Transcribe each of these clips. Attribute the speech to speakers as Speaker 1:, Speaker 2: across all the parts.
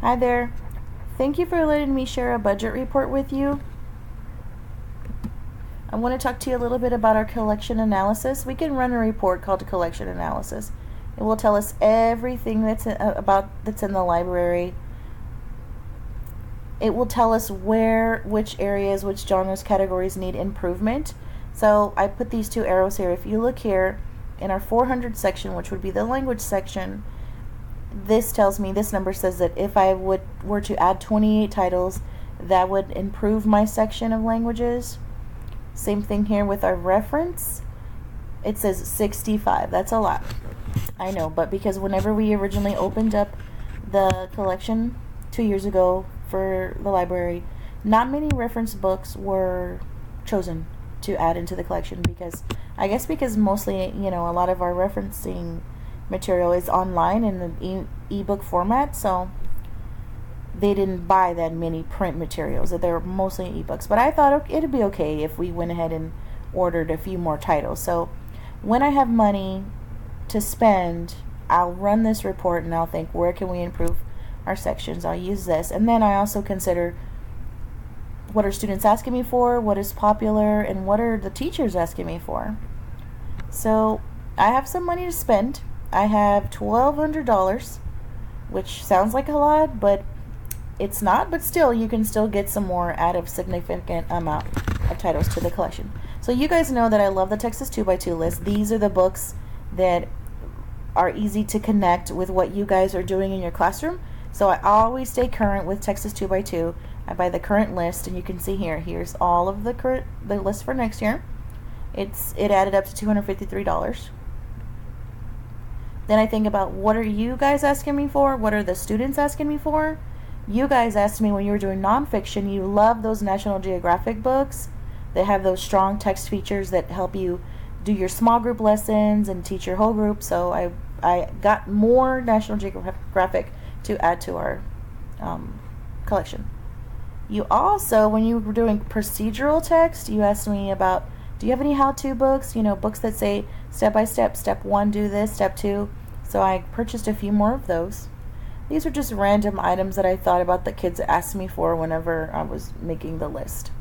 Speaker 1: Hi there. Thank you for letting me share a budget report with you. I want to talk to you a little bit about our collection analysis. We can run a report called a collection analysis. It will tell us everything that's in the library. It will tell us which areas, which genres, categories need improvement. So I put these two arrows here. If you look here in our 400 section, which would be the language section, this number says that if I were to add 28 titles, that would improve my section of languages. Same thing here with our reference. It says 65. That's a lot. I know, but because whenever we originally opened up the collection 2 years ago for the library, not many reference books were chosen to add into the collection because mostly, a lot of our referencing material is online in the ebook format, so they didn't buy that many print materials. They're mostly ebooks. But I thought it'd be okay if we went ahead and ordered a few more titles. So when I have money to spend, I'll run this report and I'll think, where can we improve our sections? I'll use this. And then I also consider, what are students asking me for, what is popular, and what are the teachers asking me for. So I have some money to spend. I have $1,200, which sounds like a lot, but it's not. But still, you can still get some more out of significant amount of titles to the collection. So you guys know that I love the Texas 2x2 list. These are the books that are easy to connect with what you guys are doing in your classroom. So I always stay current with Texas 2x2. I buy the current list, and you can see here's all of the list for next year. It added up to $253. Then I think about, what are you guys asking me for? What are the students asking me for? You guys asked me when you were doing nonfiction, you love those National Geographic books that have those strong text features that help you do your small group lessons and teach your whole group. So I got more National Geographic to add to our collection. You also, when you were doing procedural text, you asked me about, do you have any how-to books? Books that say step by step, step 1 do this, step 2. So I purchased a few more of those. These are just random items that I thought about that kids asked me for whenever I was making the list.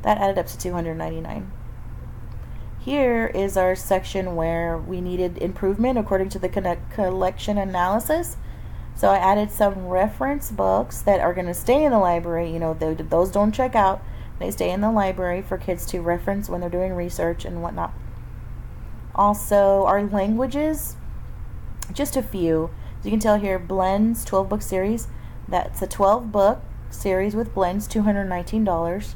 Speaker 1: That added up to $299. Here is our section where we needed improvement according to the collection analysis. So I added some reference books that are going to stay in the library. Those don't check out. They stay in the library for kids to reference when they're doing research and whatnot. Also, our languages, just a few. As you can tell here, Blends 12-book series. That's a 12-book series with Blends, $219.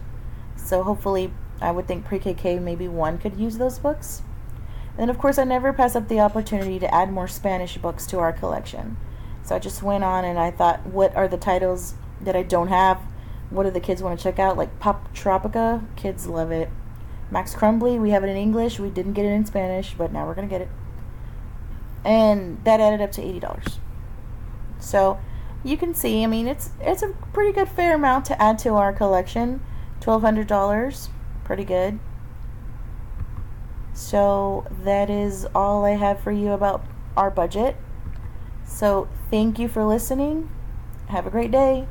Speaker 1: So hopefully, I would think pre-KK maybe one could use those books. And then, of course, I never pass up the opportunity to add more Spanish books to our collection. So I just went on and I thought, what are the titles that I don't have? What do the kids want to check out? Like Pop Tropica, kids love it. Max Crumbly, we have it in English. We didn't get it in Spanish, but now we're going to get it. And that added up to $80. So you can see, it's a pretty good fair amount to add to our collection. $1,200, pretty good. So that is all I have for you about our budget. So thank you for listening. Have a great day.